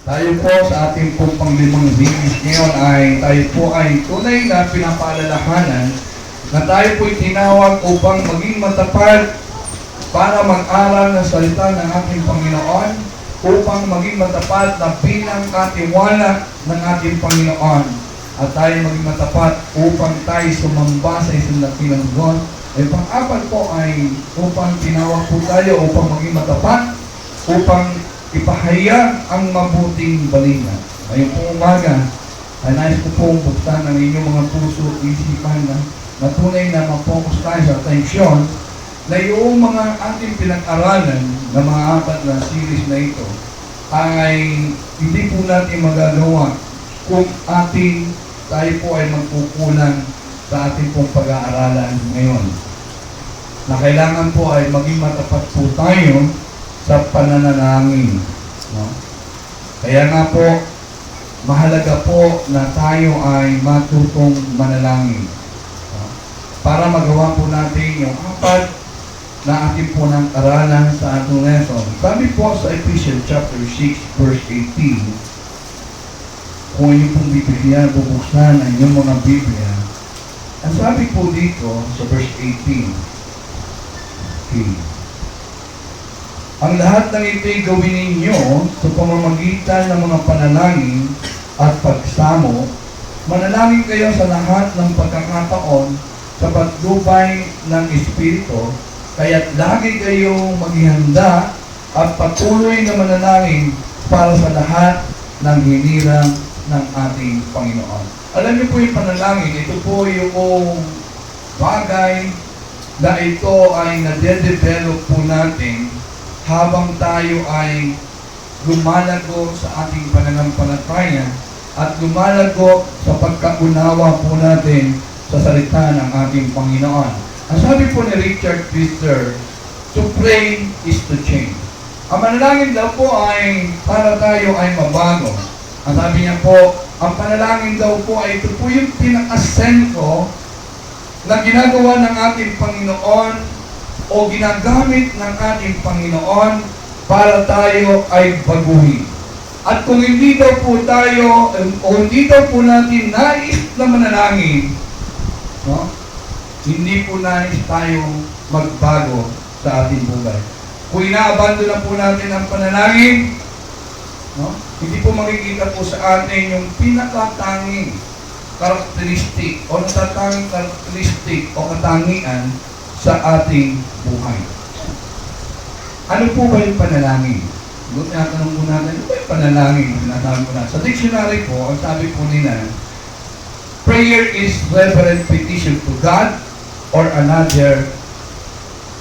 Tayo po sa ating pong panglimang bigis ngayon ay tayo po ay tunay na pinapaalalahanan na tayo po'y tinawag upang maging matapat para mag-aral ng salita ng ating Panginoon, upang maging matapat na bilang katiwala ng ating Panginoon. At tayo maging matapat upang tayo sumamba sa isang dakilang Diyos. Ay pang-apat po ay upang tinawag po tayo upang maging matapat, upang ipahayag ang mabuting balita. Ngayong pong umaga, ay nais ko pong buksan ang inyong mga puso at isipan na tunay na ma-focus tayo sa atensyon na yung mga ating pinag-aralan na mga apat na series na ito ay hindi po natin magagawa kung tayo po ay magkukulang sa ating pong pag-aaralan ngayon. Na kailangan po ay maging matapat po tayo sa pananalangin. No? Kaya nga po, mahalaga po na tayo ay matutong manalangin. No? Para magawa po natin yung apat na ating po ng aralan sa atong lesson. Sabi po sa Ephesians chapter 6 verse 18, kung inyong pong Biblia, bubuksan ang inyong mga Biblia, ang sabi po dito sa verse 18, okay, ang lahat ng ito'y gawin ninyo sa pamamagitan ng mga panalangin at pagsamo. Manalangin kayo sa lahat ng pagkakataon sa patnubay ng Espiritu, kaya't lagi kayong maghihanda at patuloy na manalangin para sa lahat ng hinirang ng ating Panginoon. Alam niyo po yung panalangin, ito po yung bagay na ito ay nade-develop po natin habang tayo ay lumalago sa ating pananampalataya at lumalago sa pagkaunawa po natin sa salita ng ating Panginoon. Ang sabi po ni Richard Twister, to pray is to change. Ang manalangin daw po ay para tayo ay mabago. Ang sabi niya po, ang panalangin daw po ay ito po yung pinaka-sentro na ginagawa ng ating Panginoon o ginagamit ng ating Panginoon para tayo ay baguhin. At kung hindi daw po tayo, o hindi daw po natin nais na manalangin, no? Hindi po nais tayong magbago sa ating buhay. Kung inaabando na po natin ang panalangin, no? Hindi po makikita po sa atin yung pinakatanging karakteristik o natatanging karakteristik o katangian sa ating buhay. Ano po ba yung panalangin? Kung tinatanong po natin, ano ba yung panalangin? Sinasabi ko na. Sa dictionary po, ang sabi po nila, prayer is reverent petition to God or another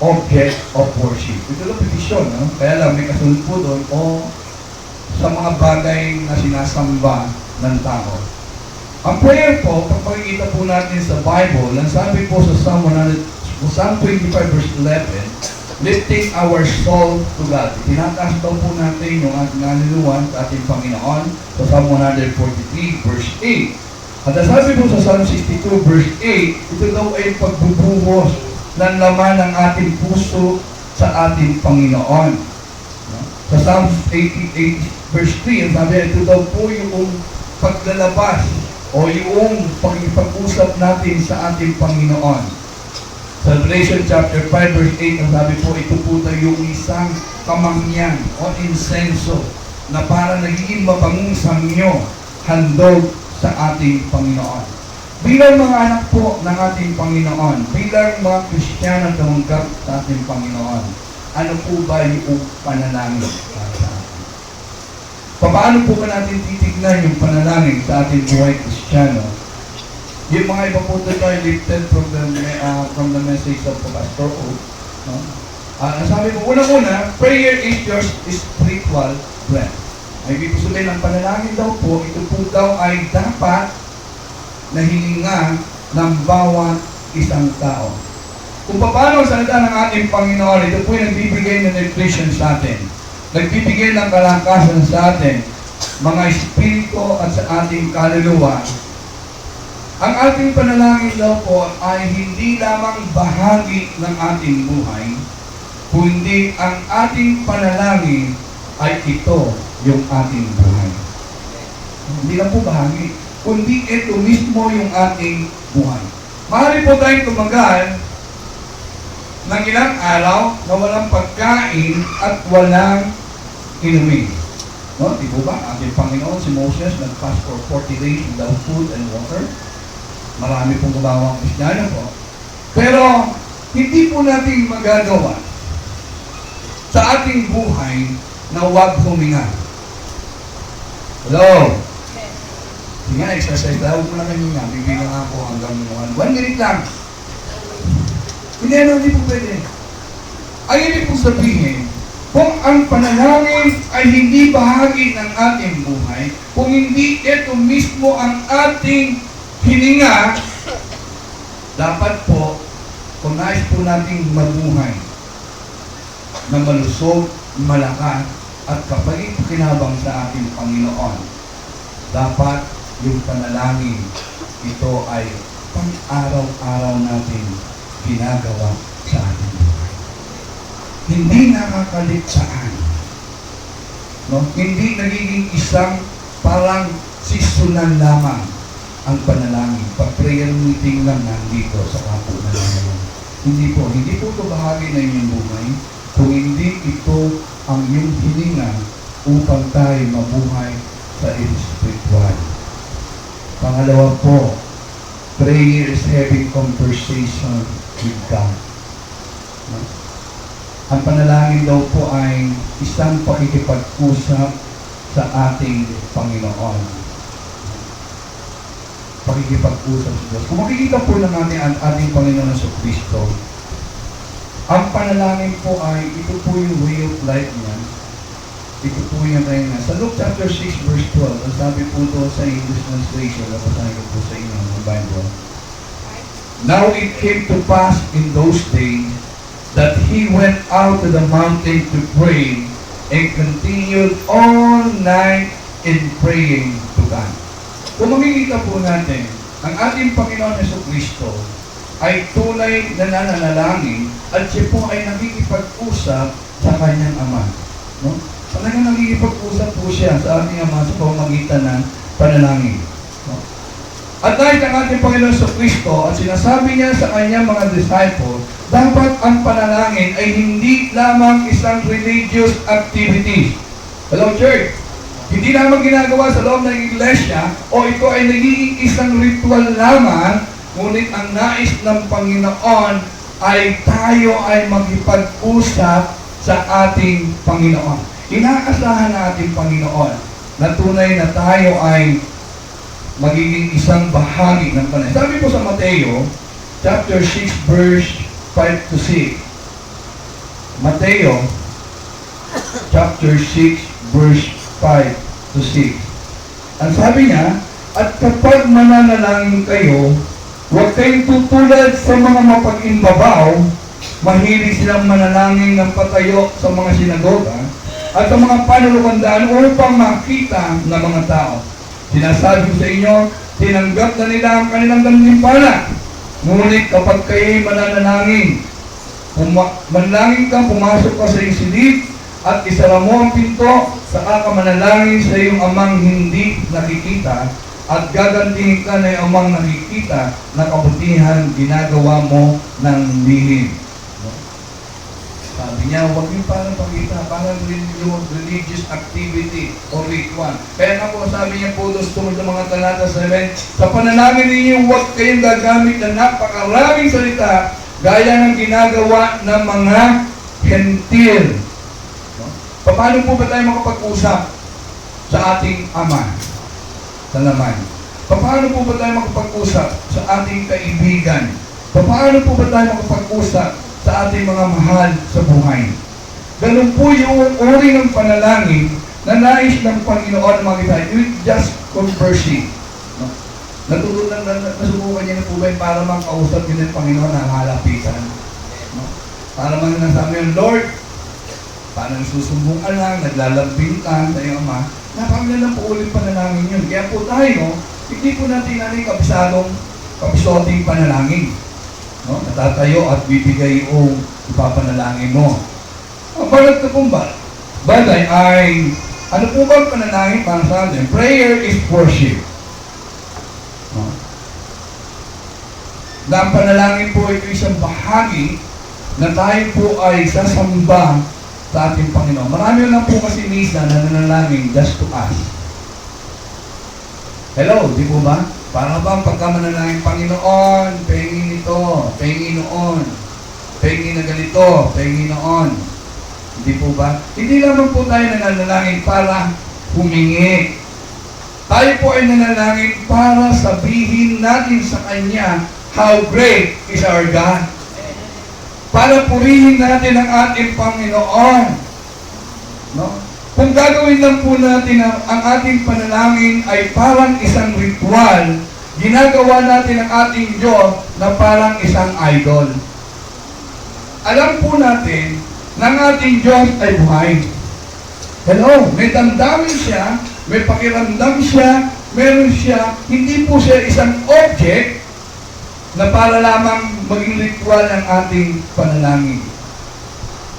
object of worship. Ito lang petition, no? Kaya lang may kasunod po doon o sa mga bagay na sinasamba ng tao. Ang prayer po, pag makikita po natin sa Bible, ang sabi po sa Psalm 25 verse 11, lifting our soul to God. Tinataas daw po natin yung ating kaluluwa sa ating Panginoon sa Psalm 143 verse 8. At sabi po sa Psalm 62 verse 8, ito daw ay pagbubuhos ng laman ng ating puso sa ating Panginoon. Sa Psalm 88 verse 3, ang sabi, ito daw po yung paglalabas o yung pag-usap natin sa ating Panginoon. Sa Revelation chapter 5 verse 8, ang sabi po, ito po tayo yung isang kamangyan o insenso na para nagiging mabangong samyo handog sa ating Panginoon. Bilang mga anak po ng ating Panginoon, bilang mga Kristiyano na tumanggap sa ating Panginoon, ano po ba yung panalangin para sa atin? Paano po ba natin titignan yung panalangin sa ating buhay Kristiyano? Yung mga iba po tayo lifted from the message of Pastor O. No? Sabi ko, unang-una, prayer is your spiritual breath. Ay ibig sabihin ng panalangin daw po, ito po daw ay dapat na hininga ng bawat isang tao. Kung paano ang salita ng ating Panginoon, ito po yung nagbibigay ng nutrition sa atin. Nagbibigay ng kalakasan sa atin, mga espiritu at sa ating kaluluwa. Ang ating panalangin daw po ay hindi lamang bahagi ng ating buhay, kundi ang ating panalangin ay ito yung ating buhay. Hindi lang po bahagi, kundi ito mismo yung ating buhay. Maaari po tayong tumagal ng ilang araw na walang pagkain at walang inumin. No? Di po ba? Ating Panginoon, si Moses, nag-fast for 40 days without food and water. Marami pong gumawang Kristiyano po. Pero, hindi po natin magagawa sa ating buhay na huwag huminga. Hello? Sige nga, exercise na. Huwag mo na kayo nga. Bibigyan nga po hanggang 1 minute lang. Hindi po pwede. Ay, ibig po sabihin, kung ang panalangin ay hindi bahagi ng ating buhay, kung hindi ito mismo ang ating hininga, dapat po, kung nais po nating mabuhay na malusog, malakas, at kapag-ipakinabang sa ating Panginoon, dapat yung panalangin, ito ay pang-araw-araw natin ginagawa sa ating buhay. Hindi nakakaliksaan. No? Hindi nagiging isang parang sisunan lamang ang panalangin. Pag-prayer meeting lang nandito sa kapo na ngayon. Hindi po ito bahagi na inyong buhay. Kung hindi ito ang iyong hininga upang tayo mabuhay sa spiritual. Pangalawa po, prayer is having conversation with God. No? Ang panalangin daw po ay isang pakikipag-usap sa ating Panginoon. Pakikipag-usap sa Diyos. Kung makikita po na natin ang ating Panginoon sa Kristo, ang panalangin po ay, ito po yung way of life niya. Ito po yung tayo na. Sa Luke chapter 6 verse 12, ang sabi po ito sa English translation, napasahin ko po sa inyo ng Bible. Now it came to pass in those days that he went out to the mountain to pray and continued all night in praying to God. Kung makikita po natin, ang ating Panginoon Jesucristo ay tunay na nananalangin at siya po ay nakikipag-usap sa kanyang Ama. No? Talagang nakikipag-usap po siya sa ating Ama sa pamamagitan ng panalangin. No? At dahil ang ating Panginoon Jesucristo at sinasabi niya sa kanyang mga disciples, dapat ang panalangin ay hindi lamang isang religious activity. Hello, church? Hindi lamang ginagawa sa loob ng iglesia o ito ay nagiging isang ritual lamang, ngunit ang nais ng Panginoon ay tayo ay magipag-usap sa ating Panginoon. Inaasahan ng ating Panginoon na tunay na tayo ay magiging isang bahagi ng panalangin. Sabi po sa Mateo, chapter 6, verse 5 to 6. Mateo, chapter 6, verse 5 to 6. Ang sabi niya, at kapag mananalangin kayo, huwag kayong tutulad sa mga mapag-imbabaw, mahilig silang manalangin ng patayo sa mga sinagoga, at sa mga panulukandaan upang makita ng mga tao. Sinasabi ko sa inyo, tinanggap na nila ang kanilang gantimpala. Ngunit kapag kayo'y mananalangin, manalangin ka, pumasok ka sa iyong silid, at isara mo ang pinto, saka ka manalangin sa iyong amang hindi nakikita, at gagantihin ka na iyong amang nakikita na kabutihan ginagawa mo ng lihim. Sabi niya, huwag yung parang pakita, parang religious activity or ritual. Kaya nga po, sabi niya po doon tungkol sa mga talata 7, sa panalangin ninyo, huwag kayong gagamit ng napakaraming salita gaya ng ginagawa ng mga hentil. No? Paano po ba tayo makapag-usap sa ating Ama sa laman? Paano po ba tayo makapag-usap sa ating kaibigan? Paano po ba tayo makapag-usap sa ating mga mahal sa buhay? Ganun po yung uri ng panalangin na nais ng Panginoon na makita. With just conversing. No? Nasubukan niya na po ba yung para makausap niyo ng Panginoon na halapitan? No? Para mga nasabi yung Lord, parang susumbungan lang, naglalambing ka sa iyong Ama, napakaganda lang po ulit panalangin yun. Kaya po tayo, hindi po natin kapisoting panalangin. No? Natatayo at bibigay o ipapanalangin mo. Ang balat na pong bagay ay Ano po ba ang panalangin para sa atin? Prayer is worship. No? Na ang panalangin po ito isang bahagi na tayo po ay sasamba sa ating Panginoon. Marami lang po kasi misa na nanalangin just to ask. Hello, di po ba? Para ba pagka manalangin, Panginoon, pahingin ito, pahingin noon, pahingin na ganito, pahingin noon. Hindi po ba? Hindi lamang po tayo nanalangin para humingi. Tayo po ay nanalangin para sabihin natin sa Kanya how great is our God. Para purihin natin ang ating Panginoon. No? Kung gagawin lang po natin ang ating panalangin ay parang isang ritual, ginagawa natin ang ating Diyos na parang isang idol. Alam po natin na ang ating Diyos ay buhay. Hello, may damdamin siya, may pakiramdam siya, meron siya, hindi po siya isang object na para lamang maging ritual ang ating panalangin.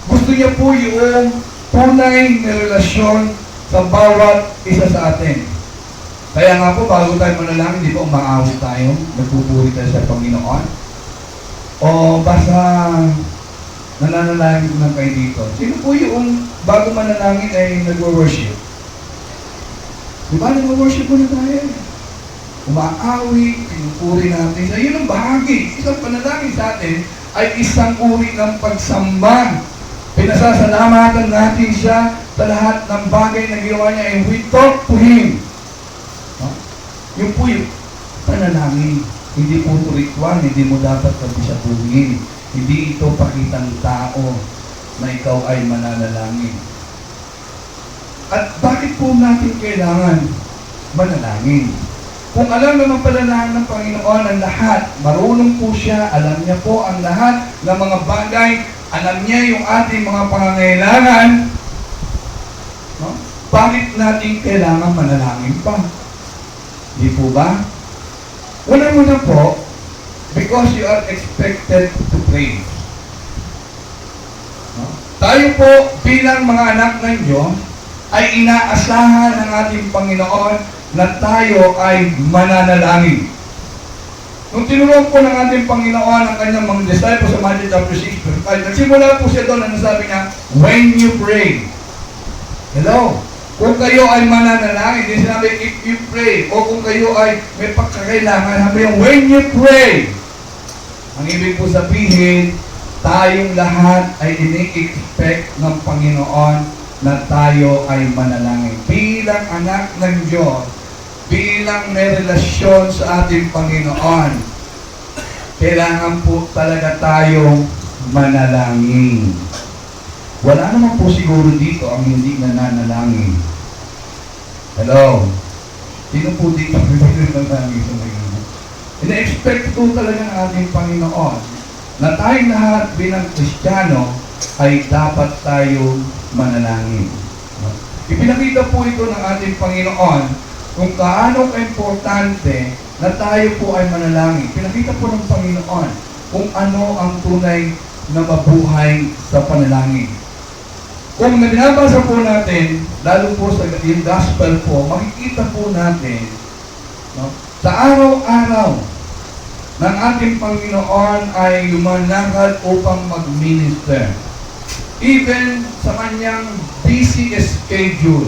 Gusto niya po yung tunay na relasyon sa bawat isa sa atin. Kaya nga po, bago tayo manalangin, di ba umaawit tayo, nagpupuri tayo sa Panginoon? O basta nananalangin lang kayo dito? Sino po yung bago manalangin ay nag-worship? Di ba nag-worship muna tayo? Umaawit, pinupuri natin siya. Yun ang bahagi. Isang panalangin sa atin ay isang uri ng pagsamba. Pinasasalamatan natin siya sa lahat ng bagay na ginawa niya and we talk to Him. No? Yung po yung panalangin. Hindi po ito ritual, hindi mo dapat pagbisabuhin. Hindi ito pakitang tao na ikaw ay mananalangin. At bakit po natin kailangan manalangin? Kung alam naman pala ng Panginoon ang lahat, marunong po siya, alam niya po ang lahat ng mga bagay, alam niya yung ating mga pangangailangan, no? Bakit natin kailangan manalangin pa? Di po ba? Una-una po, because you are expected to pray. No? Tayo po bilang mga anak ng Diyos ay inaasahan ng ating Panginoon na tayo ay mananalangin. Nung tinuruan po ng ating Panginoon ang kanyang mga disciples sa Matthew chapter 6, verse 5, nagsimula po siya doon, ano sabi niya? When you pray. Hello? Kung kayo ay mananalangin, hindi sinabi, if you pray, o kung kayo ay may pagkakailangan, sabi yung, when you pray. Ang ibig po sabihin, tayong lahat ay ini-expect ng Panginoon na tayo ay manalangin. Bilang anak ng Diyos, bilang may relasyon sa ating Panginoon, kailangan po talaga tayong manalangin. Wala naman po siguro dito ang hindi nananalangin. Hello? Sino po dito ang hindi nananalangin sa Panginoon? Ina-expect po talaga ng ating Panginoon na tayong lahat bilang Kristiyano ay dapat tayong manalangin. Ipinakita po ito ng ating Panginoon kung kaano ka-importante na tayo po ay manalangin. Pinakita po ng Panginoon kung ano ang tunay na mabuhay sa panalangin. Kung binabasa po natin, lalo po sa yung gospel po, makikita po natin, no, sa araw-araw ng ating Panginoon ay lumalakad upang mag-minister. Even sa kanyang busy schedule,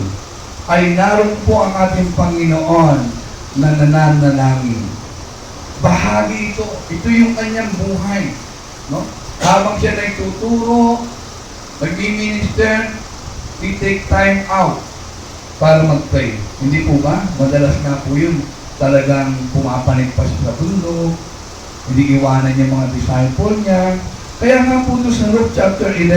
ay naroon po ang ating Panginoon na nananalangin. Bahagi ito. Ito yung kanyang buhay. No? Habang siya nagtuturo, nag-minister, he take time out para mag-pray. Hindi po ba? Madalas nga po yun. Talagang pumapanig pa siya sa bundok, hindi iwanan niya mga disciple niya. Kaya nga po ito sa Luke chapter 11,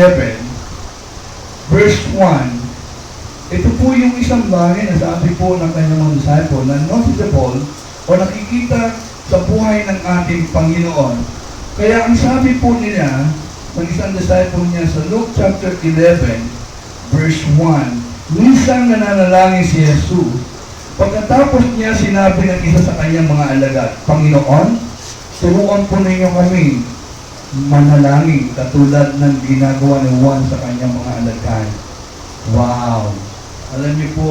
verse 1, ito po yung isang bagay na sabi po ng kanyang mga disciple na noticeable o nakikita sa buhay ng ating Panginoon. Kaya ang sabi po nila ng isang disciple niya sa Luke chapter 11, verse 1, minsan nananalangin si Jesus. Pagkatapos niya sinabi ng isa sa kanyang mga alagad, Panginoon, turuan po ninyo kami manalangin katulad ng ginagawa ni Juan sa kanyang mga alagad. Wow! Alam niyo po,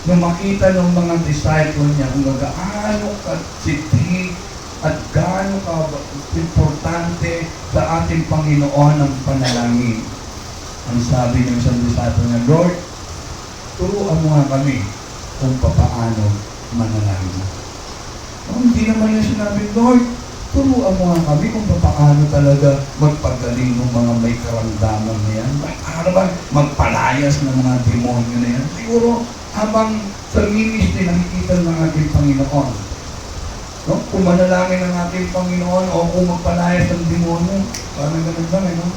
nung makita ng mga disciple niya kung gaano ka-sitig at gaano ka-importante sa ating Panginoon ang panalangin. Ang sabi ng isang disciple niya, Lord, turuan mo nga kami kung paano manalangin. Hindi naman niya sinabi, Lord, turuan mo nga kami kung paano talaga magpagaling ng mga may karamdaman na yan. Ano ba? Magpalayas ng mga demonyo na yan. Siguro, habang sa ministry, nakikita ng ating Panginoon. No? Kung manalangin ng ating Panginoon o kung magpalayas ng demonyo, parang ganun lang, no?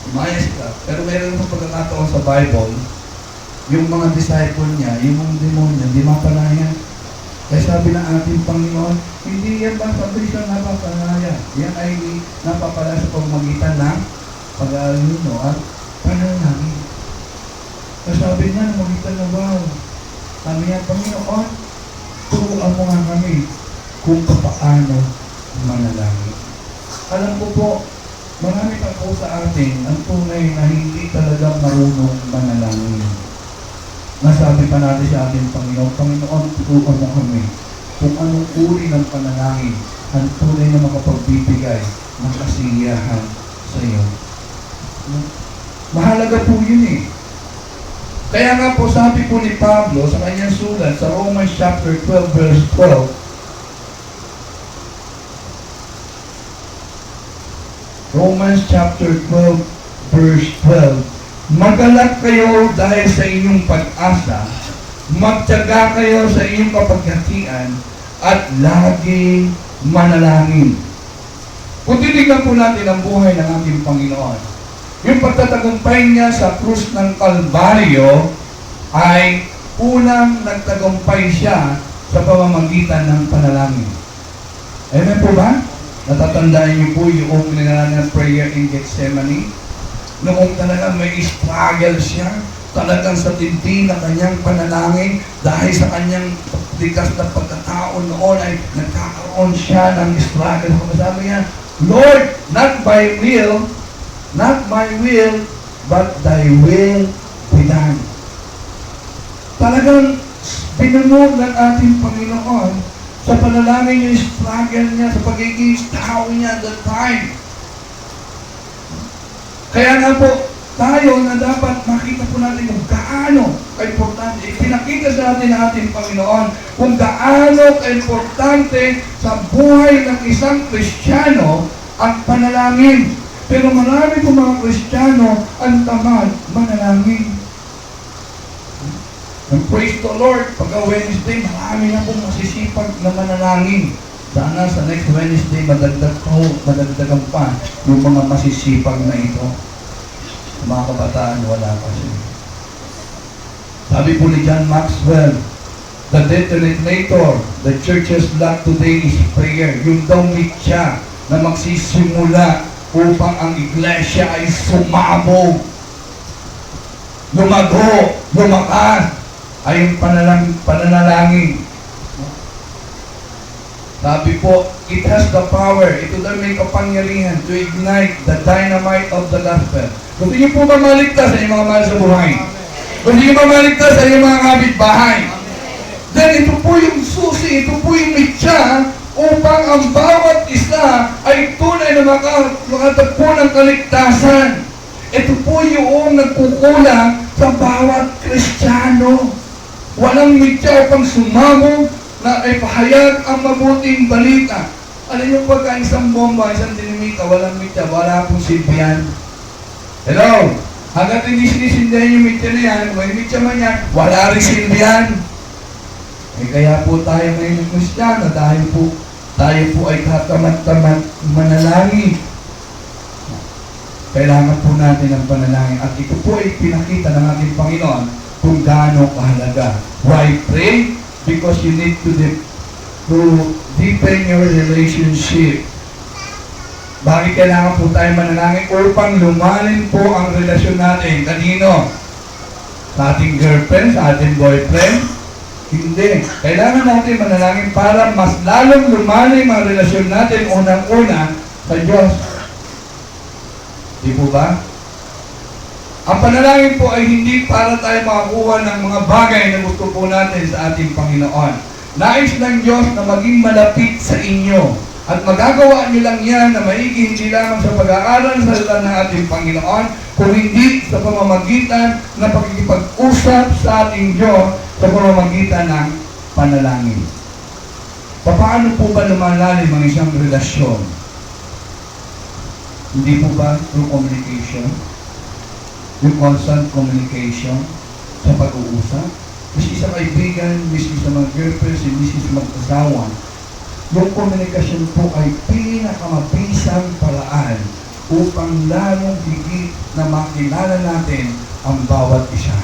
Umayas ka. Pero meron ng pagkakataon sa Bible, yung mga disciple niya, yung mga demonyo, hindi mapalaya. Kaya sabi ng ating Panginoon, hindi yan ba sabay siya napapalaya? Yan ay napapalaya sa pamamagitan ng pag-aalino at panalangin. Kaya sabi niya, magitan na wow. Sabi niya, Panginoon, turuan mo nga kami kung paano manalangin. Alam ko po, marami pa po sa atin ang tunay na hindi talagang marunong manalangin. Nasabi pa natin sa ating Panginoon, Panginoon, turuan mo kami kung anong uri ng panalangin ang tunay na makapagbibigay ng kasiyahan sa iyo. Mahalaga po yun eh. Kaya nga po sabi po ni Pablo sa kanyang sulat sa Romans chapter 12 verse 12, Romans chapter 12 verse 12, Magalak kayo dahil sa inyong pag-asa, magtiyaga kayo sa inyong kapaghatian, at lagi manalangin. Kung titignan po natin ang buhay ng ating Panginoon, yung pagtatagumpay niya sa krus ng Kalbaryo ay unang nagtagumpay siya sa pamamagitan ng panalangin. Amen po ba? Natatandaan niyo po yung ng prayer in Gethsemane? Noong talaga may struggle siya, talagang sa tindi na kanyang panalangin, dahil sa kanyang tigas na pagkatao noon ay nagkakaroon siya ng struggle. Sabi niya, Lord, not my will, but thy will be done. Talagang pinunog ng ating Panginoon sa panalangin yung struggle niya, sa pagiging tao niya at that time. Kaya nga po, tayo na dapat makita po natin kung gaano ka-importante. Ipinakita sa atin ng ating Panginoon kung gaano ka-importante sa buhay ng isang Kristiyano ang panalangin. Pero marami po mga Kristiyano ang tamad manalangin. And praise the Lord, pagka Wednesday, marami na pong masisipag na manalangin. Sana sa next Wednesday, madagdagan pa yung mga masisipag na ito. Mga kabataan, wala pa siya. Sabi po ni John Maxwell, the detonator, the church's lack today is prayer. Yung daw mitya na magsisimula upang ang iglesia ay sumabog, lumago, lumakas, ay yung pananalangin. Sabi po, it has the power, ito daw may kapangyarihan to ignite the dynamite of the gospel. Gusto niyo po ba maligtas sa inyong mga mahal sa buhay? Gusto niyo ba maligtas sa inyong mga kapitbahay? Then ito po yung susi, ito po yung mitya upang ang bawat isa ay tunay na makatagpo ng kaligtasan. Ito po yung nagkukulang sa bawat Kristiyano. Walang mitya upang sumabog na ay pahayag ang mabuting balita. Alam niyo pagka isang bomba, isang dinamita, walang mitya, wala pong silbihan. Hello? Hanggat hindi sinisindihan yung mitya na yan, may mitya man yan, wala rin silbihan. Kaya po tayo ngayon ng Kristiyano, tayo po ay katamad-tamad manalangin. Kailangan po natin ang panalangin. At ito po ay pinakita ng ating Panginoon kung gaano kahalaga. Why pray? Because you need to deepen your relationship. Bakit kailangan po tayo manalangin? Upang lumalim po ang relasyon natin. Kanino? Sa ating girlfriend, sa ating boyfriend? Hindi. Kailangan natin manalangin para mas lalong lumalim ang relasyon natin unang-una sa Diyos. Di po ba? Ang panalangin po ay hindi para tayo makakuha ng mga bagay na gusto po natin sa ating Panginoon. Nais ng Diyos na maging malapit sa inyo. At magagawa niyo lang yan na maigi hindi lamang sa pag-aaral sa salita ng ating Panginoon, kung hindi sa pamamagitan ng pagkikipag-usap sa ating Diyos sa pamamagitan ng panalangin. Paano po ba lumalalim ang isang relasyon? Hindi po ba through communication? Yung constant communication sa pag-uusap. Miski sa kaibigan, miski sa mga girlfriends, miski sa mag-asawa, yung komunikasyon po ay pinakamabisang paraan upang lalong higit na makilala natin ang bawat isa.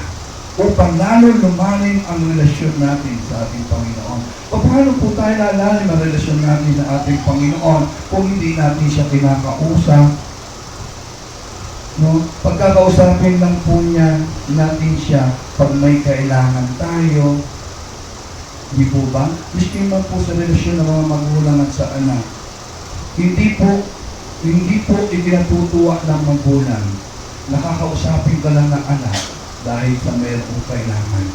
Upang lalong lumalim ang relasyon natin sa ating Panginoon. Paano po tayo lalalim ang relasyon natin sa ating Panginoon kung hindi natin siya kinakausap? No? Pagkakausapin lang po niya natin siya pag may kailangan tayo. Hindi po ba? Miski man po sa relasyon ng mga magulang at sa anak. Hindi po itinatutuwa ng magulang. Nakakausapin ka lang ng anak dahil sa mayroong kailangan.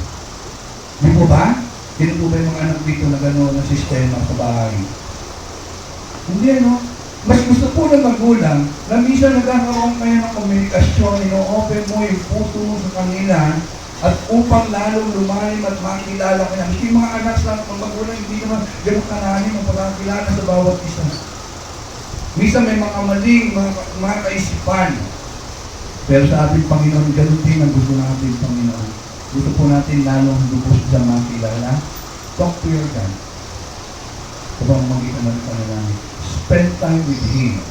Hindi po ba? Hindi po ba yung mga anak dito na gano'n na sistema sa bahay? Hindi, no? Mas gusto po ng magulang na minsan nagkakaroon kayo ng komunikasyon, ino-open mo yung puso mo sa kanila at upang lalong lumalim at makilala ka na. Kasi yung mga anak sa mga magulang, hindi naman ganun kalalim ang pagkakilala sa bawat isa. Minsan may mga maling, mga kaisipan. Pero sa ating Panginoon, ganun din ang gusto natin, Panginoon. Gusto po natin lalong lubos sa makilala. Talk to your God. Sa pamamagitan ng panalangin. Spend time with Him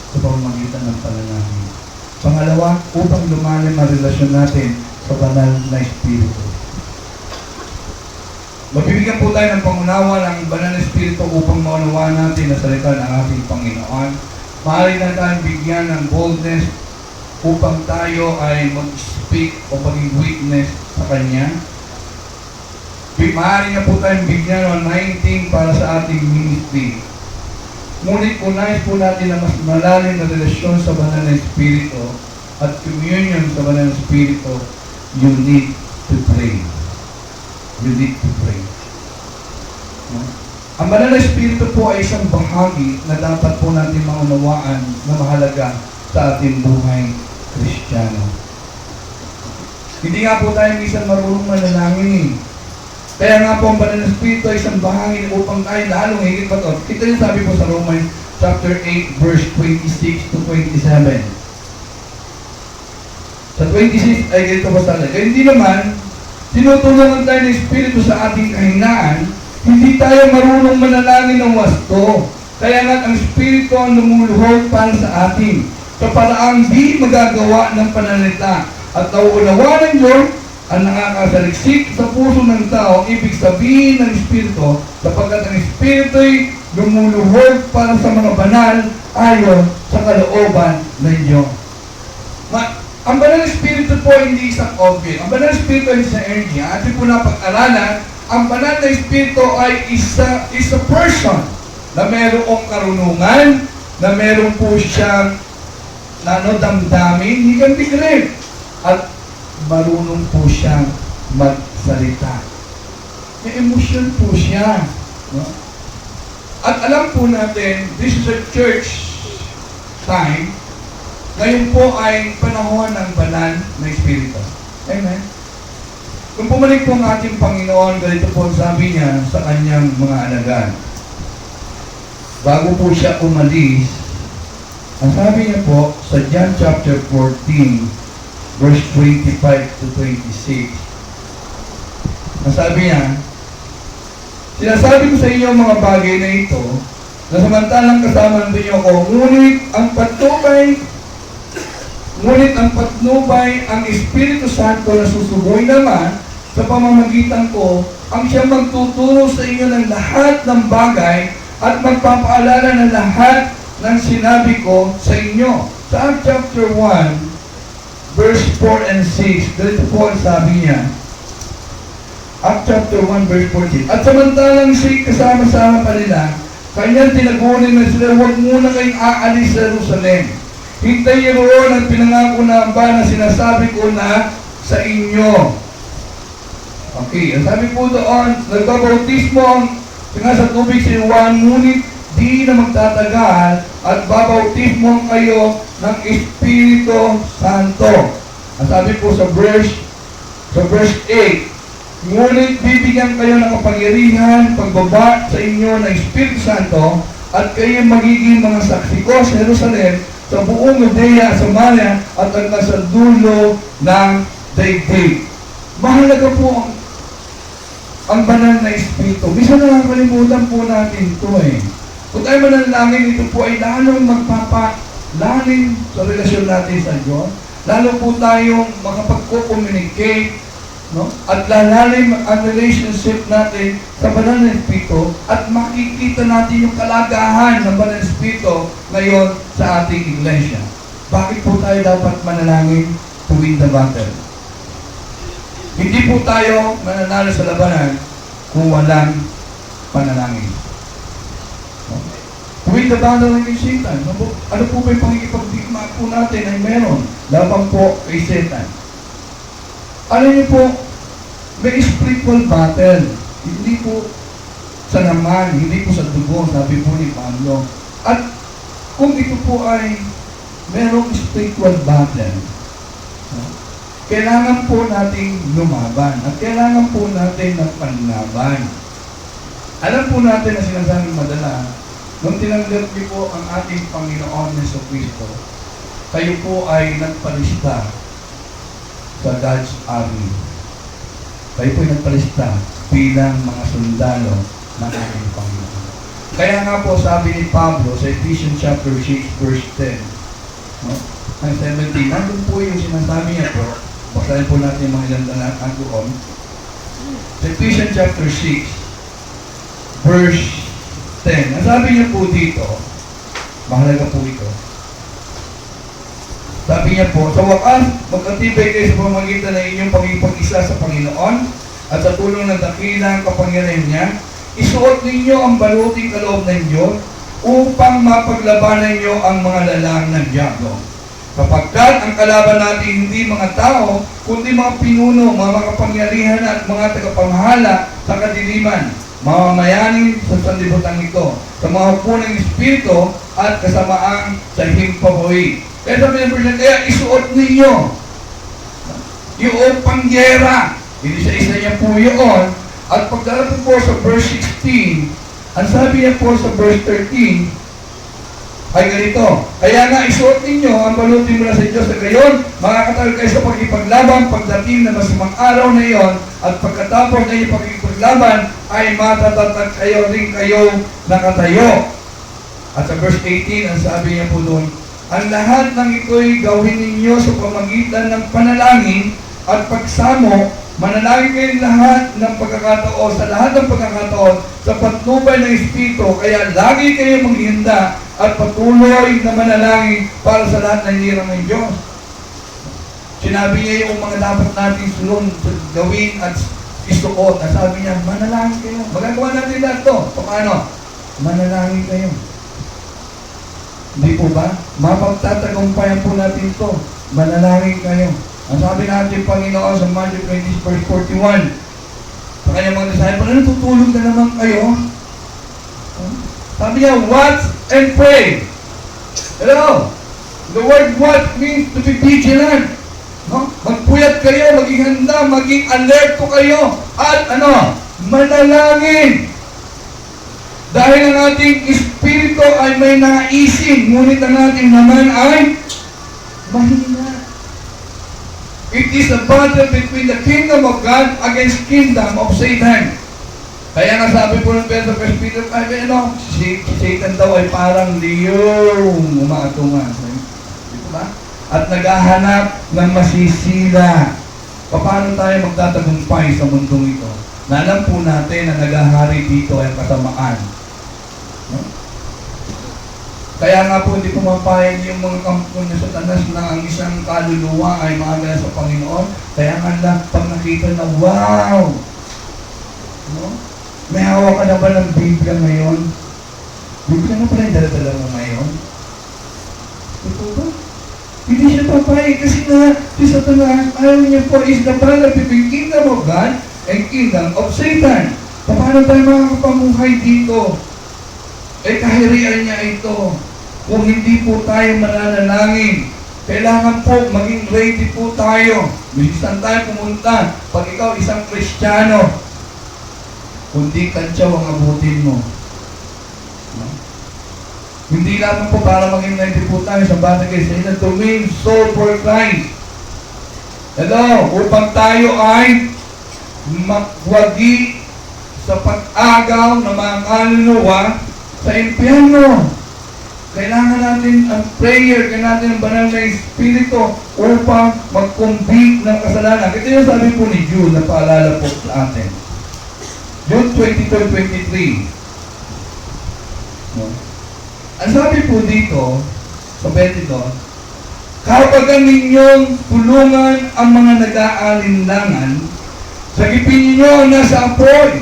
sa pamamagitan ng panalangin. Pangalawa, upang lumalim ang relasyon natin sa banal na Espiritu. Magbibigyan po tayo ng pangunawa ng banal na Espiritu upang maunawaan natin ang salita ng ating Panginoon. Maaari na tayong bigyan ng boldness upang tayo ay mag-speak o maging witness sa Kanya. Maaari na po tayong bigyan ng anointing para sa ating ministry. Ngunit unahin po natin na mas malalim na relasyon sa banal na Espiritu at communion sa banal na Espiritu, you need to pray. You need to pray. No? Ang banal na Espiritu po ay isang bahagi na dapat po natin maunawaan na mahalaga sa ating buhay Kristiyano. Hindi nga po tayo minsan marunong manalangin eh. Kaya nga po ang banal na Espiritu ay isang bahagi upang tayo lalong higit pa ito. Ito yung sabi po sa Romans chapter 8 verse 26 to 27. Sa 26 ay ganito pa sana. Kaya hindi naman, tinutulungan tayo ng Espiritu sa ating kahinaan, hindi tayo marunong manalangin ng wasto. Kaya nga ang Espiritu ang lumuluhod para sa atin. Sa paraang di magagawa ng pananalita. At nauunawa ng Diyos ang nakakasaliksik sa puso ng tao, ibig sabihin ng Espiritu, sapagkat ang Espiritu ay lumuluhod para sa mga banal ayon sa kalooban ng Diyos. Ang banal na Espiritu po hindi isang object. Ang banal na Espiritu ay isang energy. Atin po na pag-aralan, ang banal na Espiritu ay is a person na mayroong karunungan, na mayroong po siyang damdamin, higang biglim, at marunong po siyang magsalita. May emosyon po siya. No? At alam po natin, this is a church time. Ngayon po ay panahon ng banal na Espiritu. Amen? Kung pumalik po ang ating Panginoon, ganito po sabi niya sa kanyang mga alagad. Bago po siya umalis, ang sabi niya po sa John chapter 14, verse 25 to 26. Ang sabi niya, sinasabi ko sa inyo ang mga bagay na ito, na samantalang kasama niyo ako, ngunit ang patnubay, ang Espiritu Santo na susugoy naman sa pamamagitan ko, ang siyang magtuturo sa inyo ng lahat ng bagay at magpapaalala ng lahat ng sinabi ko sa inyo. Sa Acts chapter 1, verse 4 and 6, ganito po ang sabi niya. Acts chapter 1, verse 14. At samantalang siya kasama-sama pa nila, kanyang tinagunin na sila, huwag muna kayong aalis sa Jerusalem. Hintayin roon ang pinangako na ba na sinasabi ko na sa inyo. Okay, ang sabi po doon, nagbabautismo ang sa tubig si Juan, ngunit di na magtatagal at babautismo kayo ng Espiritu Santo. Ang sabi po sa verse 8, ngunit bibigyan kayo ng kapangyarihan pagbaba sa inyo ng Espiritu Santo at kayo magiging mga saksi ko sa Jerusalem, sa buong Judea, Samaria at hanggang sa dulo ng daigdig. Mahalaga po ang banal na Espiritu. Minsan nakakalimutan po natin ito eh. Kung tayo manalangin, ito po ay lalong magpapalalim sa relasyon natin sa Diyos. Lalo po tayong makapag-communicate, no? At lalalim ang relationship natin sa banal na Espiritu at makikita natin yung kalagahan ng banal na Espiritu ngayon sa ating iglesia. Bakit po tayo dapat manalangin to win the battle? Hindi po tayo mananalo sa labanan kung walang panalangin. To win the battle against Satan. Ano po ba yung pangikipagdigma po natin ay meron? Laban po kay Satan. Alam niyo po, may spiritual battle. Hindi po sa naman, hindi po sa dugo, sabi po ni Pablo. At kung ito po ay merong spiritual battle, kailangan po nating lumaban at kailangan po natin ng panlaban. Alam po natin na sinasabing madala, nung tinanggap niyo po ang ating Panginoon Jesucristo, kayo po ay nagpalista sa God's army. Kayo po ay nagpalista bilang mga sundalo ng ating Panginoon. Kaya nga po sabi ni Pablo sa Ephesians chapter 6 verse 10, no? Ang 17, nandun po yung sinasabi niya po. Basahin po natin yung mga ilang talaan doon. Sa Ephesians chapter 6, verse 10. Ang sabi niya po dito, mahalaga po ito. Sabi niya po, sa wakas, magkatibay kayo sa pamamagitan ng inyong pagkikipag-isa sa Panginoon at sa tulong ng dakilang kapangyarihan niya, isuot ninyo ang baluting kaloob ng Diyos upang mapaglabanan niyo ang mga lalang ng diablo. Kapagkat ang kalaban natin hindi mga tao, kundi mga pinuno, mga makapangyarihan at mga tagapamahala sa kadiliman, mamamayanin sa sanlibutan ito, sa mga punang espiritu at kasamaang sa himpabuhi. Kaya sabi ng kaya isuot ninyo yung pangyera. Hindi sa isa niya po yun. At pagdarating po sa verse 16, ang sabi niya po sa verse 13, ay ganito, kaya nga isuot ninyo ang balutin mula sa Diyos na gayon, makakatawid kayo sa pagkipaglaban pagdating na masamang araw na iyon, at pagkatapos na inyong pagkipaglaban, ay matatatag kayo rin kayo nakatayo. At sa verse 18, ang sabi niya po doon, ang lahat ng ito'y gawin ninyo sa pamagitan ng panalangin at pagsamo, manalangin kayo lahat ng pagkakataon, sa lahat ng pagkakataon, sa patnubay ng Espiritu, kaya lagi kayo maghihanda at patuloy na manalangin para sa lahat ng hirang ng Diyos. Sinabi niya yung mga dapat natin sunod, gawin at isuot. At sabi niya, manalangin kayo. Magagawa natin lahat ito. Paano? Manalangin kayo. Hindi po ba? Mapagtatagumpayan po natin ito. Manalangin kayo. Ang sabi natin Panginoon sa Matthew 20 verse 41, sa kanyang mga disciple, natutulog na naman kayo. Sabi niya, watch and pray. Hello? The word watch means to be vigilant. No? Magpuyat kayo, maging handa, maging alert po kayo. At manalangin. Dahil ang ating espiritu ay may naisin, ngunit ang ating naman ay mahina. It is a battle between the kingdom of God against kingdom of Satan. Kaya nga sabi po ng Pedro Peter, si Satan daw ay parang liyong umaatungan. Dito ba? At naghahanap ng masisila. Paano tayo magtatagumpay sa mundong ito? Na alam po natin na naghahari dito ay kasamaan. No? Kaya nga po hindi pumapayag yung mga kampo na Satanas na ang isang kaluluwa ay maagala sa Panginoon. Kaya nga lang, pag nakita na, wow! No? May hawak ka na ba ng Biblia ngayon? Biblia na pala yung dala-dala mo ngayon? Ito ba? Hindi siya papayag kasi nga si Satanas, ayaw niya po is the balance between kingdom of God and kingdom of Satan. Paano tayo makakapamuhay dito? Eh kahirian niya ito. Kung hindi po tayo mananalangin, kailangan po maging ready po tayo. Minsan tayo pumunta, pag ikaw isang Kristiyano, kundi kantsaw ang abutin mo. No? Hindi lamang po para maging ready po tayo sa batang Kristiyano, to win soul for Christ. Hello, upang tayo ay magwagi sa pag-agaw ng mga kaluluwa sa impyerno. Kailangan natin ang prayer, kailangan natin ang banal na Espiritu upang mag-convict ng kasalanan. Ito yung sabi po ni Jude na paalala po sa atin. Jude 22:23. No? Ang sabi po dito, sa 22, kapag ninyong tulungan ang mga nag-aalinlangan, sagipin ninyo na sa apoy.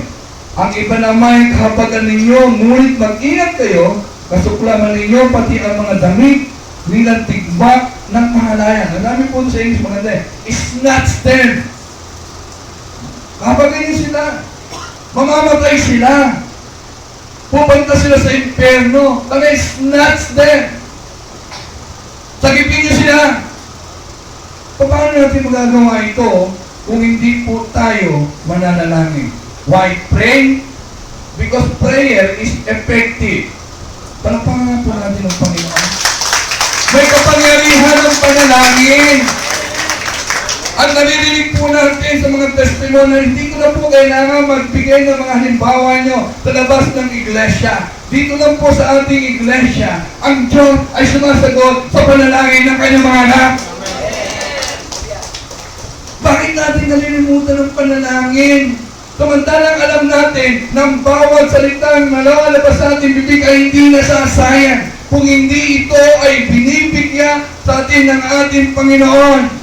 Ang iba naman kapag ninyo, ngunit mag-ingat kayo, kasuklaman ninyo pati ang mga damit nilang tigbak ng kahalayan. Ang dami po sa English maganda eh. Snatch them. Kapag ganyan sila, mamamatay sila. Pupunta sila sa impyerno. Kaya snatch them. Sagipin niyo sila. Paano natin magagawa ito kung hindi po tayo mananalangin? Why pray? Because prayer is effective. Palapangan po natin ang Panginoon. May kapangyarihan ng panalangin. At naririnig po natin sa mga testimony, hindi ko na po kailangan magbigay ng mga halimbawa nyo sa labas ng iglesia. Dito lang po sa ating iglesia, ang Diyos ay sumasagot sa panalangin ng kanyang mga anak. Bakit natin nalilimutan ng panalangin? Samantalang alam natin ng bawat salitang nalalabas sa ating bibig ay hindi nasasayang kung hindi ito ay binibigyan sa atin ng ating Panginoon.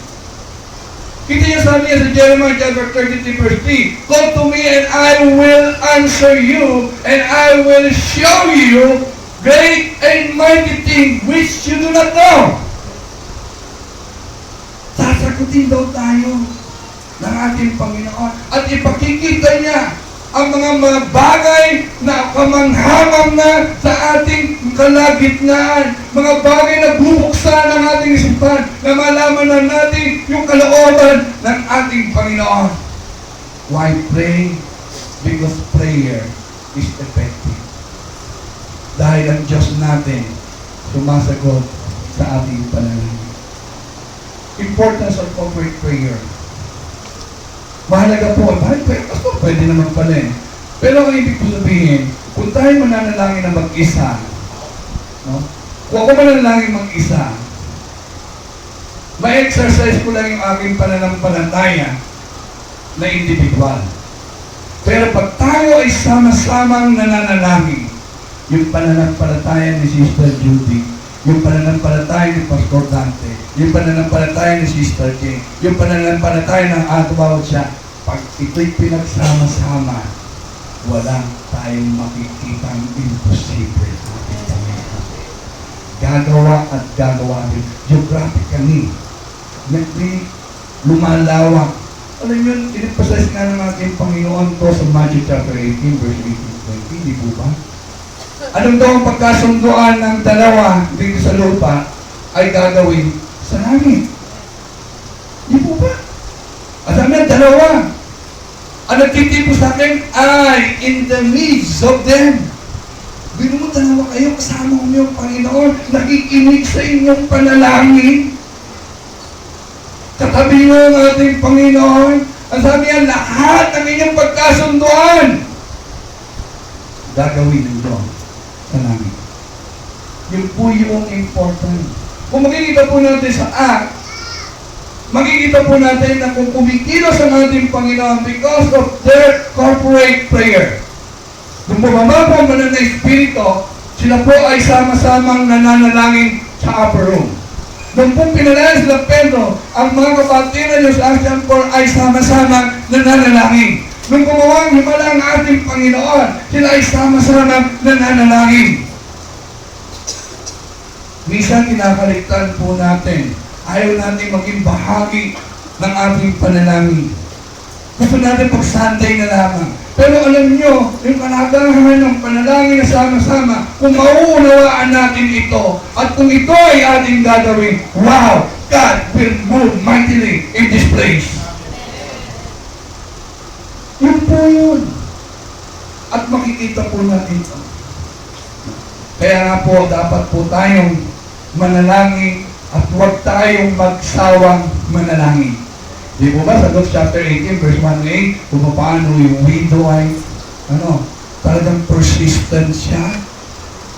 Kita niya sabi niya sa Jeremiah chapter 33 verse 3, "Call to me and I will answer you and I will show you great and mighty things which you do not know." Sasagutin daw tayo ng ating Panginoon at ipakikita niya ang mga bagay na kamanghamang na sa ating kalagitnaan, mga bagay na bubuksan ng ating isipan, na malaman na natin yung kalooban ng ating Panginoon. Why pray? Because prayer is effective. Dahil ang Diyos natin sumasagot sa ating panalangin. Importance of corporate prayer. Mahalaga po, bakit pastor, pwede naman pala eh. Pero ang ibig ko sabihin, kung tayo mananalangin na mag-isa, no? Kung ako mananalangin mag-isa, ma-exercise ko lang yung aking pananampalataya na individual. Pero pag tayo ay sama-samang nananalangin, yung pananampalataya ni Sister Judy, yung pananampalataya ni Pastor Dante, yung pananampalataya ni Sister Jane, yung pananampalataya ng ato bawat siya, pag ito'y pinagsama-sama, walang tayong makikitang imposible sa ating Panginoon. Gagawa at gagawa rin. Geographically, may lumalawak. Alam yun, inipasalis nga ng ating Panginoon to sa Matthew chapter 18, verse 18-20, di po ba? Anong daw ang pagkasunduan ng dalawa dito sa lupa ay gagawin sa langit? Di po ba? At sabi ng dalawa, ang nagtitipo sa akin ay in the midst of them. Bino mo dalawa kayo, kasama mo yung Panginoon, nakikinig sa inyong panalangin. Katabi mo ang ating Panginoon. Ang sabi niya, lahat ng inyong pagkasunduan, gagawin ninyo sa langit. Yun po yung important. Kung makikita po natin sa Acts, makikita po natin na kung kumikilos ang ating Panginoon because of their corporate prayer. Kung bumaba po ang banal na Espiritu, sila po ay sama-samang nananalangin sa upper room. Nung po pinalaya sila Pedro, ang mga kapatiran niyo sa Acts 4 ay sama-samang nananalangin. Nung gumawa ang himala ang ating Panginoon, sila ay sama-samang nananalangin. Minsan kinakaligtan po natin ayaw natin maging bahagi ng ating panalangin. Gusto natin pag Sunday na lamang. Pero alam nyo, yung kanagahan ng panalangin na sama-sama, kung mauunawaan natin ito, at kung ito ay ating gagawin, wow! God will move mightily in this place. Yun po yun. At makikita po natin ito. Kaya nga po, dapat po tayong manalangin at huwag tayong magsawang manalangin. Di po ba sa Luke chapter 18, verse 1-8, kung paano yung widow ay, talagang persistent siya.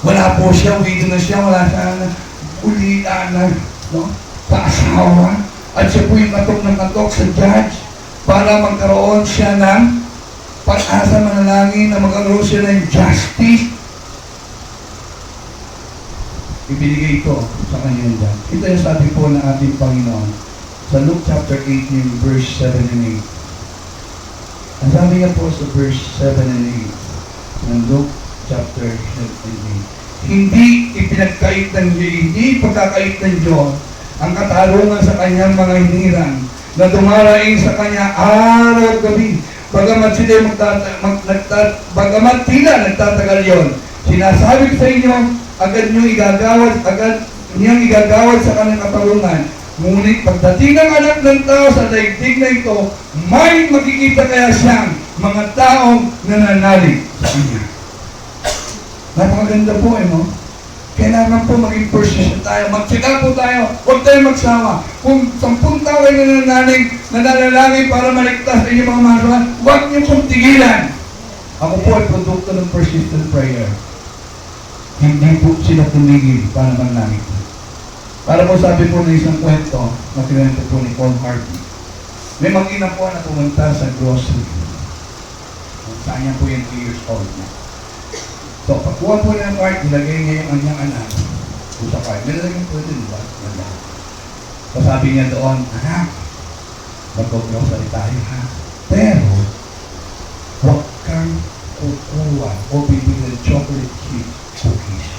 Wala po siya, widow na siya, wala siya na ulila na, sa asawa. At siya po yung katok ng katok sa judge para magkaroon siya ng pag-asa manalangin na magkaroon siya ng justice. Ibinigay ito sa kanya dyan. Ito yung sabi po ng ating Panginoon sa Luke chapter 18, verse 7 and 8. Ang sabi niya po sa verse 7 and 8 ng Luke chapter 7 and 8, hindi ipinagkait ng Diyos, hindi pagkakait ng Diyos ang katarungan sa kanyang mga hiniran na dumaraing sa kanya araw at gabi. Bagamat sila bagamat tila nagtatagal yon, sinasabi sa inyo, agad niyang igagawad sa kanyang katarungan. Ngunit pagdating ng anak ng tao sa daigdig na ito, may makikita kaya siyang mga taong nananalig sa kanya. Napakaganda po no? Kailangan po maging persistent tayo. Magtsika po tayo. Huwag tayo magsawa. Kung 10 tao kayo nananalangin para maligtas sa inyong mga masalanan, huwag niyo pong tigilan. Ako po ay produkto ng persistent prayer. Hindi po sila tumigil para manalangin. Para po sabi po ng isang kwento, na kinento po ni Paul Harvey. May mag-ina po na pumunta sa grocery. Saan niya po yung 2 years old niya. So, pagkuha po ng cart, nilagay niya yung kanyang anak. So, sa cart, nilagay po din, diba? So, sabi niya doon, anak, mag-grocery tayo, ha? Pero, huwag kang kukuha o bibili ng chocolate chip cookies.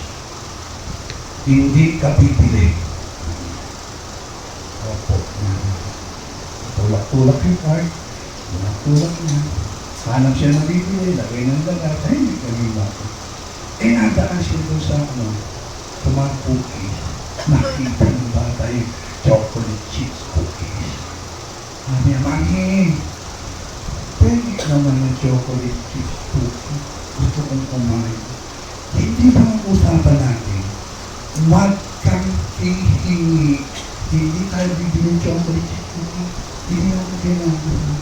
Hindi ka bibili. Opo. Tulak-tulak yung cart. Tulak-tulak niya. Hanap siya ng bibili, lagay ng dagat. Ay, hindi kami bakit. Nadaan siya doon sa mga cookies. Nakita ng bata yung chocolate chips cookies. Sabi niya, Mami, pwede naman ng chocolate chips cookies. Gusto kong kumain. Hindi ba ang usapan natin? Huwag kang hihingi. Hindi tayo bibili ng chocolate chips cookies. Hindi naman kailangan.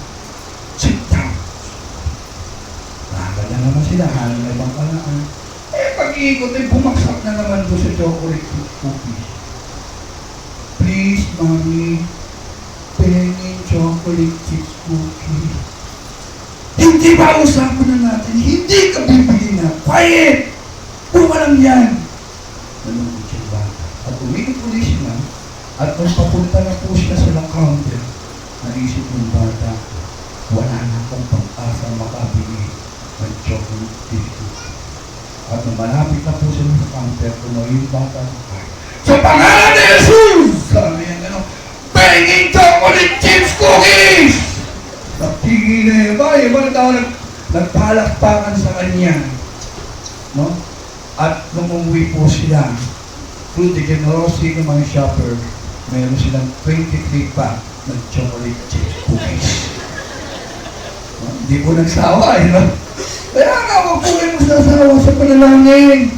Sit down. Nakaka na naman sila. Hanap na ibang kalaan. Pag-iikot ay bumaksak na naman doon sa chocolate chips cookies. Please, Mami, pengin chocolate chips cookies. Hindi ba usapan na natin? Hindi ka bibili na. Quiet! Puma lang yan. Nalungkot siya ba? At umikot ulit siya. At nung papunta na po siya sa counter, naisip ng bata, wala na akong pag-asa makabili ng chocolate chips cookies. At nung malapit na po siya sa counter, tumayo yung bata sa pangalan ni Jesus! Sabi niya gano'n, pengin chocolate chips cookies! Sa tingin na yun, yung tao nagpalakpakan sa kanya. No? At nung umuwi po sila, through the generosity ng mga shopper, mayroon silang 23 pack ng chocolate chips cookies. No? Hindi po nagsawa, no? Kaya nga, huwag po kayo masasawa sa panalangin.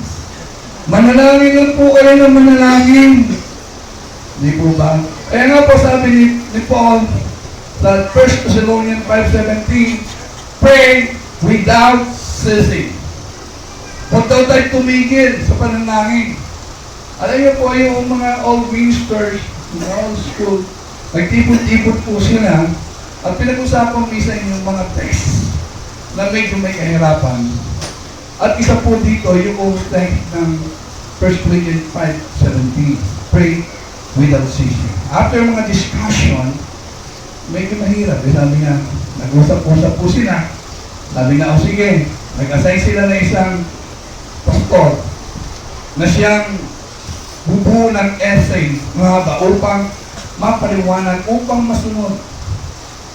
Manalangin lang po kayo ng manalangin. Hindi po ba? Kaya nga po sabi ni Paul sa 1 Thessalonians 5:17, pray without ceasing. Huwag daw tayo tumigil sa panalangin. Alam niyo po yung mga old ministers, mga old school, nagtipon-tipon po sila at pinag-usapan minsan yung mga text na medyo may kahirapan. At isa po dito, yung text ng 1 Corinthians 5:17. Pray without ceasing. After mga discussion, medyo mahirap. Sabi nga, nag-usap-usap po sila. Sabi nga, sige, nag-assign sila na isang pastor na siyang bubuo ng essay, mahaba, upang mapaliwanag upang masunod.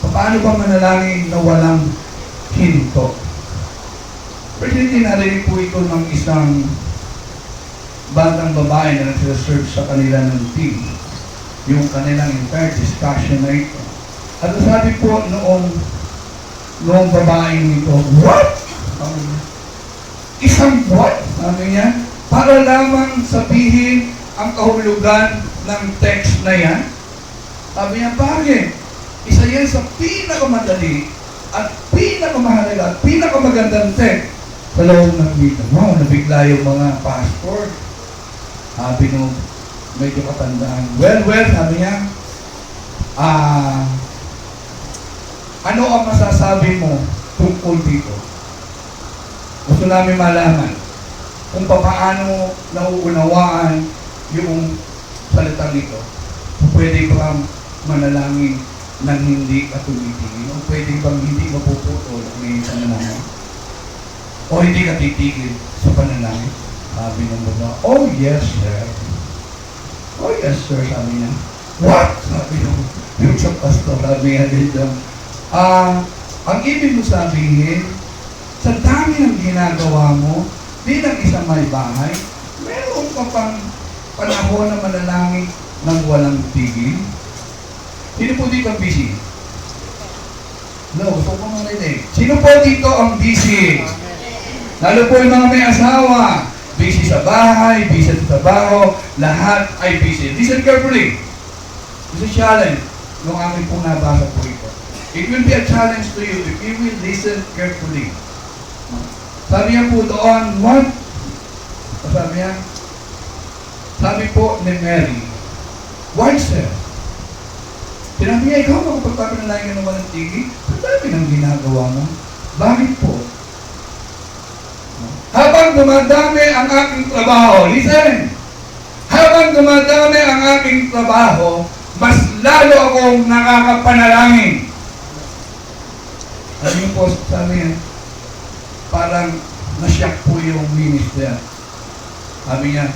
Paano ba manalangin na walang hinto? Presently, narinig po ito ng isang batang babae na nagsiserve sa kanila ng team. Yung kanilang entire discussion na ito. At sabi po noong babaeng ito, what? Isang what? Sabi niya, para lamang sabihin ang kahulugan ng text na yan. Sabi niya, bakit? Isa yan sa pinakamadali at pinakamahalaga at pinakamagandang text sa loob ng Biblia. Wow, nabigla yung mga passport. Sabi nung medyo katandaan. Well, sabi niya, ano ang masasabi mo tungkol dito? Gusto namin malaman kung paano nauunawaan yung salitang ito. Pwede ba manalangin nang hindi ka tumitigil? O pwede bang hindi mapuputol ang iyong panalangin? O hindi ka titigil sa panalangin? Sabi ng babae, oh yes sir. Oh yes sir, sabi niya. What? Sabi yung sa pastor, sabi niya dito. Ang ibig mo sabihin, sa dami ng ginagawa mo, bilang isang may bahay, meron ka pang panahon na manalangin ng walang tigil. Sino po dito ang busy? No, gusto ko marinig. Sino po dito ang busy? Lalo po yung mga may asawa. Busy sa bahay, busy sa trabaho, lahat ay busy. Listen carefully. This is a challenge nung aking pong nabasa po ito. It will be a challenge to you if you will listen carefully. Sabi niya po doon, what? Sabi niya, sabi po ni Mary, why sir? Sinabi niya, ikaw makapagpapinalayan ng walang tigil? Ang dami ng ginagawa mo. Bakit po? Habang dumadami ang aking trabaho, listen! Habang dumadami ang aking trabaho, mas lalo akong nakakapanalangin. Ano yung po sabi niya? Parang nasyak po yung minister. Sabi niya,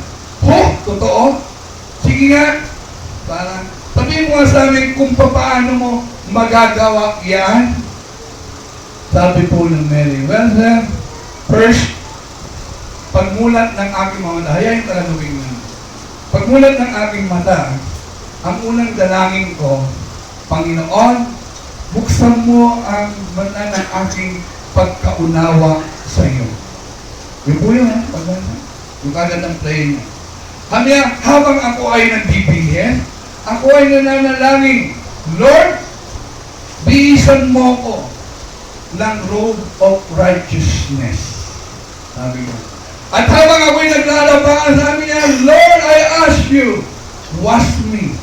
totoo? Sige nga. Parang, sabihin mo nga sa amin kung paano mo magagawa yan. Sabi po ng Mary, well sir, first, pagmulat ng aking mga mata, hayain talaga gawin mo. Pagmulat ng aking mata, ang unang dalangin ko, Panginoon, buksan mo ang mata ng aking pagkaunawa sa iyo. Yung po yun, yung kagad ng play niya. Kaya habang ako ay nagbibigyan, ako ay nananalangin, Lord, bihisan mo ko ng robe of righteousness. Sabi ko. At habang ako'y naglalabangan, sabi niya, Lord, I ask you, wash me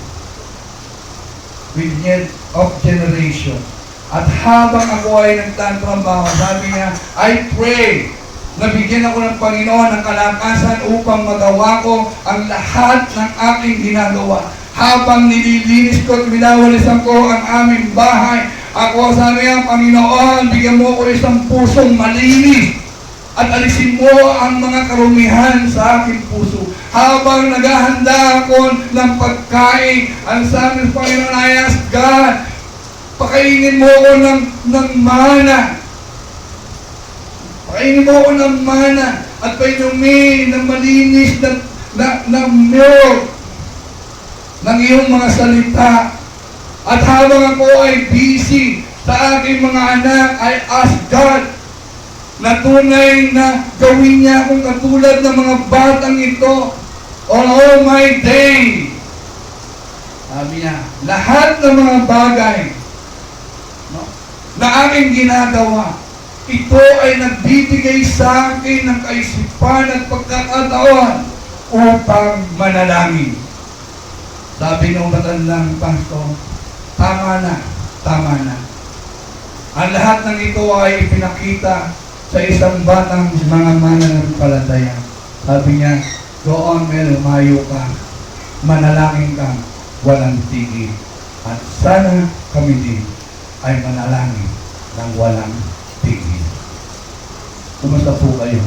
with net of generation. At habang ako ay nagtatrabaho, sabi niya, I pray na bigyan ako ng Panginoon ng kalakasan upang magawa ko ang lahat ng aking ginagawa. Habang nililinis ko at winawalisan ko ang aming bahay, ako sabi niya, Panginoon, bigyan mo ko isang pusong malinis at alisin mo ang mga karumihan sa aking puso. Habang naghahanda ako ng pagkain, ang sabi ng Panginoon, I ask God, pakainin mo ako ng mana. Pakainin mo ako ng mana at painumin ng malinis na milk ng iyong mga salita. At habang ako ay busy sa aking mga anak, I ask God na tunay na gawin niya akong katulad ng mga batang ito on all my day. Sabi niya, lahat ng mga bagay na aking ginagawa, ito ay nagbibigay sa akin ng kaisipan at pagkakataon upang manalangin. Sabi ng matandang pastor, tama na, tama na. Ang lahat ng ito ay ipinakita sa isang batang mga mananampalataya. Sabi niya, go on, Mel, mayo ka, manalangin ka, walang tigil. At sana kami din ay manalangin ng walang tigil. Kumusta po kayo?